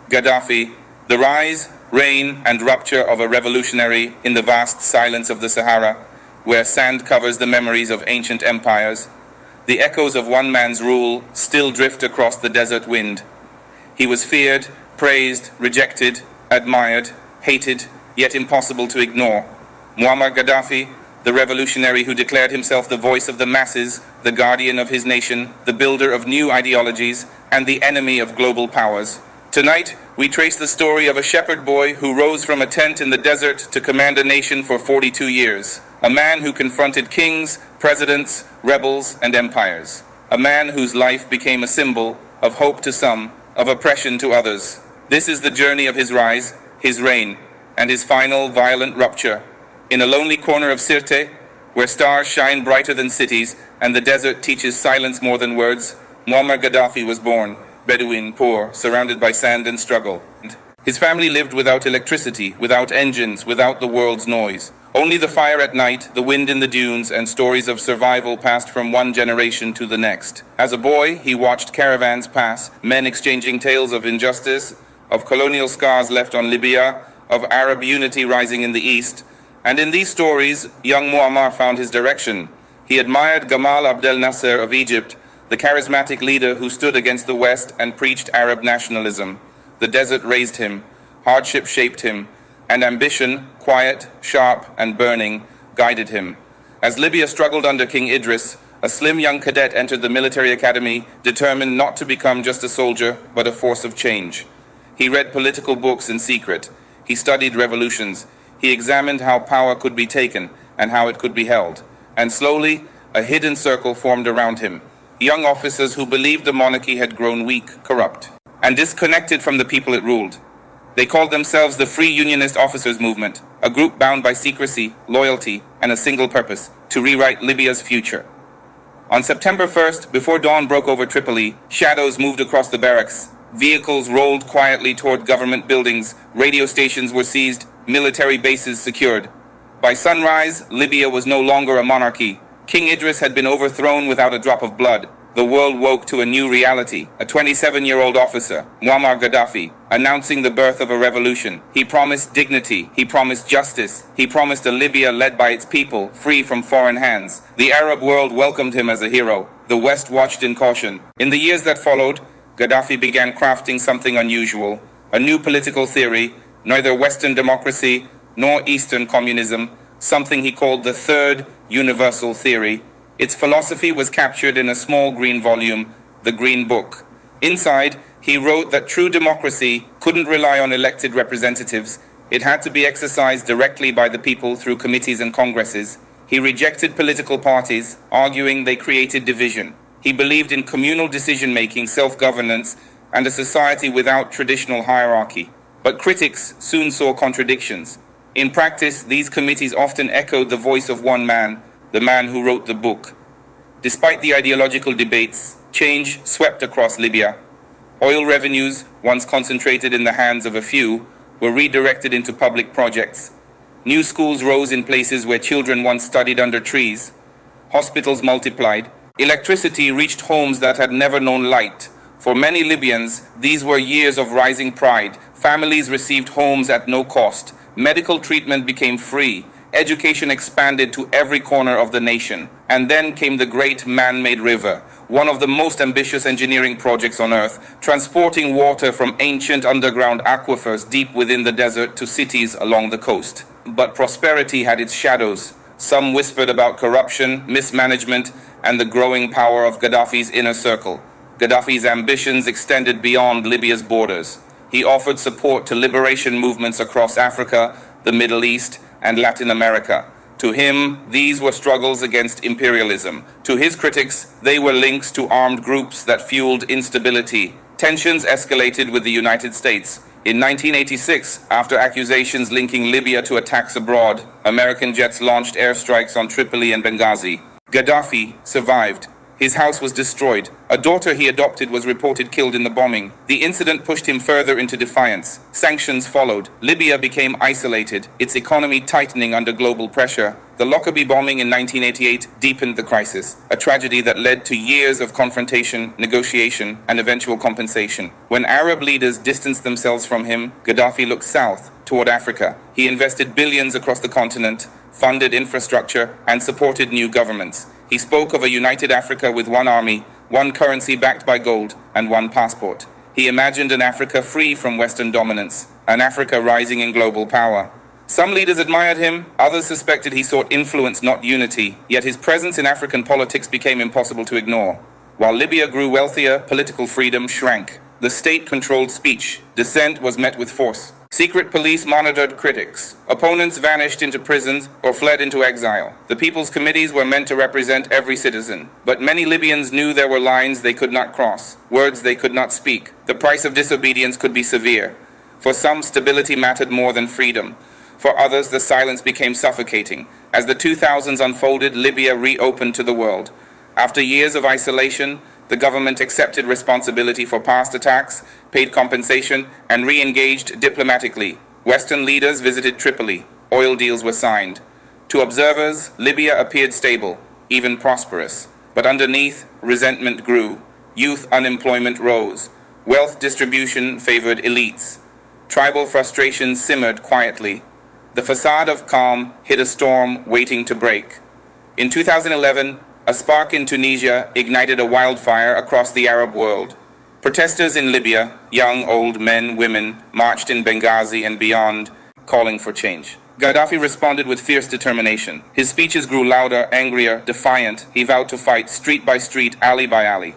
Gaddafi, the rise, reign, and rupture of a revolutionary in the vast silence of the Sahara, where sand covers the memories of ancient empires. The echoes of one man's rule still drift across the desert wind. He was feared, praised, rejected, admired, hated, yet impossible to ignore. Muammar Gaddafi, the revolutionary who declared himself the voice of the masses, the guardian of his nation, the builder of new ideologies, and the enemy of global powers. Tonight, we trace the story of a shepherd boy who rose from a tent in the desert to command a nation for 42 years. A man who confronted kings, presidents, rebels, and empires. A man whose life became a symbol of hope to some, of oppression to others. This is the journey of his rise, his reign, and his final violent rupture. In a lonely corner of Sirte, where stars shine brighter than cities and the desert teaches silence more than words, Muammar Gaddafi was born, Bedouin, poor, surrounded by sand and struggle. His family lived without electricity, without engines, without the world's noise. Only the fire at night, the wind in the dunes, and stories of survival passed from one generation to the next. As a boy, he watched caravans pass, men exchanging tales of injustice, of colonial scars left on Libya, of Arab unity rising in the east. And in these stories, young Muammar found his direction. He admired Gamal Abdel Nasser of Egypt, the charismatic leader who stood against the West and preached Arab nationalism. The desert raised him, hardship shaped him, and ambition, quiet, sharp, and burning, guided him. As Libya struggled under King Idris, a slim young cadet entered the military academy, determined not to become just a soldier, but a force of change. He read political books in secret. He studied revolutions. He examined how power could be taken and how it could be held. And slowly, a hidden circle formed around him. Young officers who believed the monarchy had grown weak, corrupt, and disconnected from the people it ruled. They called themselves the Free Unionist Officers Movement, a group bound by secrecy, loyalty, and a single purpose: to rewrite Libya's future. On September 1st, before dawn broke over Tripoli, shadows moved across the barracks. Vehicles rolled quietly toward government buildings, radio stations were seized, military bases secured. By sunrise, Libya was no longer a monarchy. King Idris had been overthrown without a drop of blood. The world woke to a new reality. A 27-year-old officer, Muammar Gaddafi, announcing the birth of a revolution. He promised dignity. He promised justice. He promised a Libya led by its people, free from foreign hands. The Arab world welcomed him as a hero. The West watched in caution. In the years that followed, Gaddafi began crafting something unusual, a new political theory, neither Western democracy nor Eastern communism, something he called the Third Universal Theory. Its philosophy was captured in a small green volume, the Green Book. Inside, he wrote that true democracy couldn't rely on elected representatives. It had to be exercised directly by the people through committees and congresses. He rejected political parties, arguing they created division. He believed in communal decision-making, self-governance, and a society without traditional hierarchy. But critics soon saw contradictions. In practice, these committees often echoed the voice of one man, the man who wrote the book. Despite the ideological debates, change swept across Libya. Oil revenues, once concentrated in the hands of a few, were redirected into public projects. New schools rose in places where children once studied under trees. Hospitals multiplied. Electricity reached homes that had never known light. For many Libyans, these were years of rising pride. Families received homes at no cost. Medical treatment became free. Education expanded to every corner of the nation. And then came the great man-made river, one of the most ambitious engineering projects on earth, transporting water from ancient underground aquifers deep within the desert to cities along the coast. But prosperity had its shadows. Some whispered about corruption, mismanagement, and the growing power of Gaddafi's inner circle. Gaddafi's ambitions extended beyond Libya's borders. He offered support to liberation movements across Africa, the Middle East, and Latin America. To him, these were struggles against imperialism. To his critics, they were links to armed groups that fueled instability. Tensions escalated with the United States. In 1986, after accusations linking Libya to attacks abroad, American jets launched airstrikes on Tripoli and Benghazi. Gaddafi survived. His house was destroyed. A daughter he adopted was reported killed in the bombing. The incident pushed him further into defiance. Sanctions followed. Libya became isolated, its economy tightening under global pressure. The Lockerbie bombing in 1988 deepened the crisis, a tragedy that led to years of confrontation, negotiation, and eventual compensation. When Arab leaders distanced themselves from him, Gaddafi looked south, toward Africa. He invested billions across the continent, funded infrastructure, and supported new governments. He spoke of a united Africa with one army, one currency backed by gold, and one passport. He imagined an Africa free from Western dominance, an Africa rising in global power. Some leaders admired him, others suspected he sought influence, not unity, yet his presence in African politics became impossible to ignore. While Libya grew wealthier, political freedom shrank. The state controlled speech. Dissent was met with force. Secret police monitored critics. Opponents vanished into prisons or fled into exile. The people's committees were meant to represent every citizen. But many Libyans knew there were lines they could not cross, words they could not speak. The price of disobedience could be severe. For some, stability mattered more than freedom. For others, the silence became suffocating. As the 2000s unfolded, Libya reopened to the world. After years of isolation, the government accepted responsibility for past attacks, paid compensation, and re-engaged diplomatically. Western leaders visited Tripoli. Oil deals were signed. To observers, Libya appeared stable, even prosperous. But underneath, resentment grew. Youth unemployment rose. Wealth distribution favored elites. Tribal frustration simmered quietly. The facade of calm hid a storm waiting to break. In 2011, a spark in Tunisia ignited a wildfire across the Arab world. Protesters in Libya, young, old, men, women, marched in Benghazi and beyond, calling for change. Gaddafi responded with fierce determination. His speeches grew louder, angrier, defiant. He vowed to fight street by street, alley by alley.